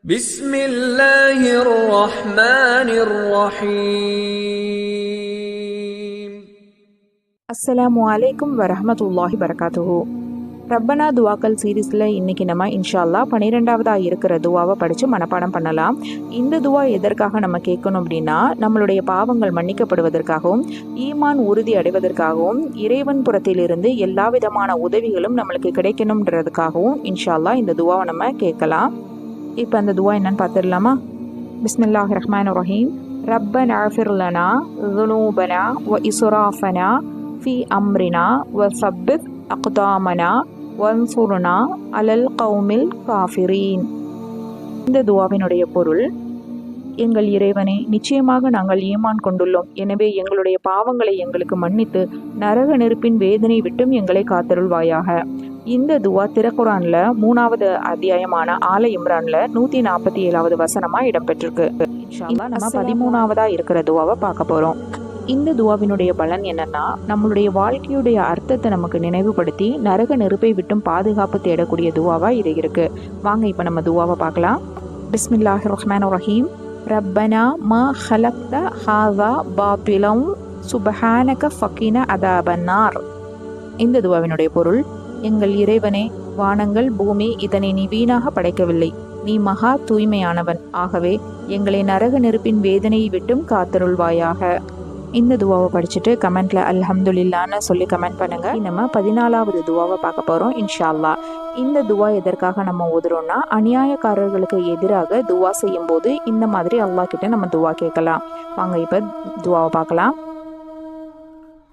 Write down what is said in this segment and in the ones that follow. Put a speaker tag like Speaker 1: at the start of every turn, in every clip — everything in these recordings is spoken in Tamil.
Speaker 1: بسم الله الرحمن الرحيم.
Speaker 2: அஸ்ஸலாமு அலைக்கும் வரஹ்மத்துல்லாஹி வரகாத்துஹு. ரப்பனா துவாக்கள் சீரீஸில் இன்றைக்கி நம்ம இன்ஷா அல்லாஹ் 12வதாக இருக்கிற துவாவை படித்து மனப்பாடம் பண்ணலாம். இந்த துவா எதற்காக நம்ம கேட்கணும் அப்படின்னா, நம்மளுடைய பாவங்கள் மன்னிக்கப்படுவதற்காகவும் ஈமான் உறுதி அடைவதற்காகவும் இறைவன் புறத்திலிருந்து எல்லா விதமான உதவிகளும் நம்மளுக்கு கிடைக்கணுன்றதுக்காகவும் இன்ஷா அல்லாஹ் இந்த துவாவை நம்ம கேட்கலாம். இப்போ அந்த துவா என்னன்னு பார்த்துடலாமா? பிஸ்மில்லாஹிர் ரஹ்மானிர் ரஹீம். ரப்பனா அஃபிர் லனா ذுனூபனா வ இஸ்ராஃபனா ஃபி அம்ரினா வ சப்பித் அக்தாமனா வன்சுர்னா அலல் கௌமில் காஃபிரீன். இந்த துவாவினுடைய பொருள்: எங்கள் இறைவனே, நிச்சயமாக நாங்கள் ஈமான் கொண்டுள்ளோம். எனவே எங்களுடைய பாவங்களை எங்களுக்கு மன்னித்து நரக நெருப்பின் வேதனை விட்டும் எங்களை காத்தருள்வாயாக. இந்த துவா திருக்குரான்ல 3வது அத்தியாயமான ஆல இம்ரான்ல 147வது வசனமா இடம்பெற்றிருக்கு. நம்ம 13வதா இருக்கிற துவாவை பார்க்க போறோம். இந்த துவாவினுடைய பலன் என்னன்னா, நம்மளுடைய வாழ்க்கையுடைய அர்த்தத்தை நமக்கு நினைவுபடுத்தி நரக நெருப்பை விட்டும் பாதுகாப்பு தேடக்கூடிய துவாவா இது இருக்கு. வாங்க இப்ப நம்ம துவாவை பார்க்கலாம். பிஸ்மில்லாஹிர் ரஹ்மானிர் ரஹீம். ரப்பனா மா ஹலக்த ஹாஸா பாத்திலம் சுப்ஹானக ஃபகின அதாபன்னார். இந்த துவாவினுடைய பொருள்: எங்கள் இறைவனே, வானங்கள் பூமி இதனை நீ வீணாக படைக்கவில்லை. நீ மகா தூய்மையானவன். ஆகவே எங்களை நரக நெருப்பின் வேதனையை விட்டும் காத்தருள்வாயாக. இந்த துவாவை படிச்சுட்டு கமெண்ட்ல அல்ஹம்துலில்லான்னு சொல்லி கமெண்ட் பண்ணுங்க. நம்ம 14வது துவாவை பார்க்க போறோம் இன்ஷா அல்லாஹ். இந்த துவா எதற்காக நம்ம ஓதுறோம்னா, அநியாயக்காரர்களுக்கு எதிராக துவா செய்யும் போது இந்த மாதிரி அல்லாஹ் கிட்ட நம்ம துவா கேட்கலாம். வாங்க இப்ப துவாவை பார்க்கலாம்.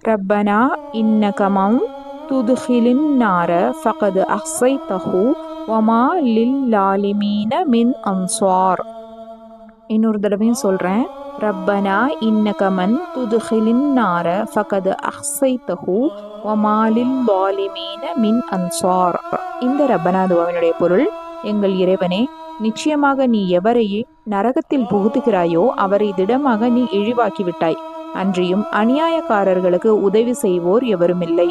Speaker 2: ரப்பனா இன்னக மன் துத்ஹிலின் நார ஃபகத் அஹ்ஸைதஹு வமா லில்லாலிமீன மின் அன்சார். இன்னொரு தடவையும் சொல்றேன். ரப்பனா இன்னக மன் துத்ஹிலின் நார ஃபகத் அஹ்ஸைதஹு வமா லில்லாலிமீன மின் அன்சார். இந்த ரப்பனா துவாவினுடைய பொருள்: எங்கள் இறைவனே, நிச்சயமாக நீ எவரையே நரகத்தில் புகுத்துகிறாயோ அவரை திடமாக நீ இழிவாக்கி விட்டாய். அன்றியும் அநியாயக்காரர்களுக்கு உதவி செய்வோர் எவருமில்லை.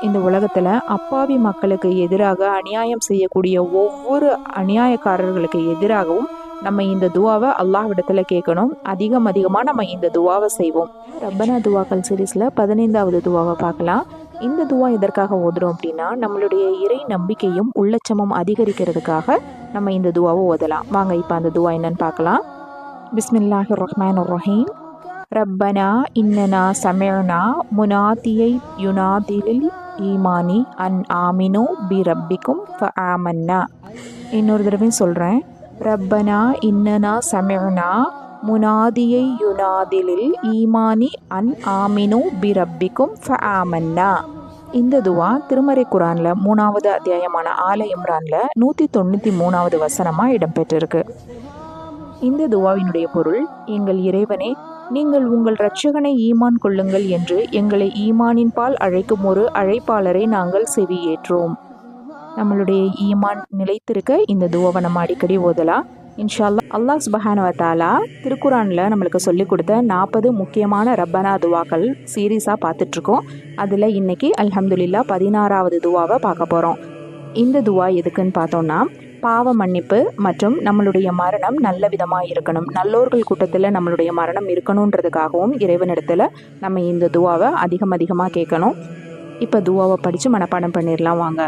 Speaker 2: இந்த உலகத்துல அப்பாவி மக்களுக்கு எதிராக அநியாயம் செய்யக்கூடிய ஒவ்வொரு அநியாயக்காரர்களுக்கு எதிராகவும் நம்ம இந்த துவாவை அல்லாஹ்விடத்துல கேட்கணும். அதிகமா நம்ம இந்த துவாவை செய்வோம். ரப்பனா துவாக்கள் சீரீஸ்ல 15வது துவாவை பார்க்கலாம். இந்த துவா எதற்காக ஓதுறோம் அப்படின்னா, நம்மளுடைய இறை நம்பிக்கையும் உள்ளச்சமும் அதிகரிக்கிறதுக்காக நம்ம இந்த துவாவை ஓதலாம். வாங்க இப்ப அந்த துவா என்னன்னு பார்க்கலாம். பிஸ்மில்லாஹிர் ரஹ்மானிர் ரஹீம். ரப்பனா இன்னனா சமிஅனா முனாதியை யுனாதிலில் ஈமானி அன் ஆமினு பி ரப்பிக்கும் ஃபஆமன்னா. இன்னொரு தடவை சொல்கிறேன். ரப்பனா இன்னனா சமிஅனா முனாதியை யுனாதிலில் ஈமானி அன் ஆமினு பி ரப்பிக்கும் ஃபஆமன்னா. இந்த துவா திருமறை குரான்ல 3வது அத்தியாயமான ஆல இம்ரான்ல 193வது வசனமா இடம்பெற்றிருக்கு. இந்த துவாவினுடைய பொருள்: எங்கள் இறைவனே, நீங்கள் உங்கள் இரட்சகனை ஈமான் கொள்ளுங்கள் என்று எங்களை ஈமானின் பால் அழைக்கும் ஒரு அழைப்பாளரை நாங்கள் செவியேற்றோம். நம்மளுடைய ஈமான் நிலைத்திருக்க இந்த துவாவை நம்ம அடிக்கடி ஓதலாம் இன்ஷா அல்லாஹ். அல்லாஹ் சுப்ஹானஹு வ தஆலா திருக்குரான்ல நம்மளுக்கு சொல்லி கொடுத்த 40 முக்கியமான ரப்பனா துவாக்கள் சீரீஸா பார்த்துட்டு இருக்கோம். அதுல இன்னைக்கு அல்ஹம்துலில்லாஹ் 16வது துவாவை பார்க்க போறோம். இந்த துவா எதுக்குன்னு பார்த்தோம்னா, பாவ மன்னிப்பு மற்றும் நம்மளுடைய மரணம் நல்ல விதமாக இருக்கணும், நல்லோர்கள் கூட்டத்தில் நம்மளுடைய மரணம் இருக்கணுன்றதுக்காகவும் இறைவனிடத்தில் நம்ம இந்த துவாவை அதிகமாக கேட்கணும். இப்போ துவாவை படித்து மனப்பாடம் பண்ணிடலாம் வாங்க.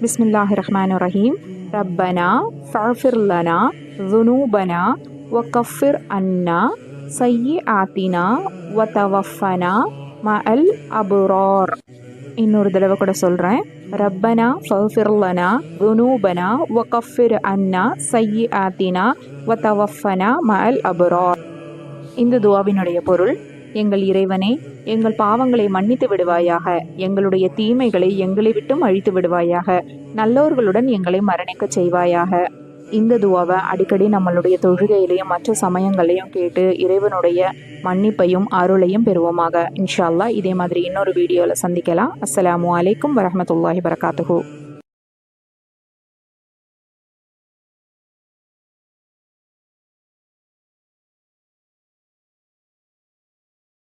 Speaker 2: பிஸ்மில்லாஹிர் ரஹ்மானிர் ரஹீம். ரப்பனா ஃபஃபிர் லனா ذுனூபனா வ கஃபிர் அன்னா சய்யிஆத்தினா வ தவஃபனா மஅல் அப்ரார். இன்னொரு தடவை கூட சொல்கிறேன். ரப்பனா ஃபஃபிர் லனா ذுனூபனா வ கஃபிர் அன்னா சய்யிஆத்தினா வ தவஃபனா மஅல் அப்ரார். இந்த துவாவினுடைய பொருள்: எங்கள் இறைவனே, எங்கள் பாவங்களை மன்னித்து விடுவாயாக. எங்களுடைய தீமைகளை எங்களை விட்டும் அழித்து விடுவாயாக. நல்லோர்களுடன் எங்களை மரணிக்க செய்வாயாக. இந்த துவாவை அடிக்கடி நம்மளுடைய தொழுகையிலையும் மற்ற சமயங்களையும் கேட்டு இறைவனுடைய மன்னிப்பையும் அருளையும் பெறுவோமாக இன்ஷா அல்லாஹ். இதே மாதிரி இன்னொரு வீடியோவில் சந்திக்கலாம். அஸ்ஸலாமு அலைக்கும் வரஹ்மத்துல்லாஹி வரகாத்துஹு.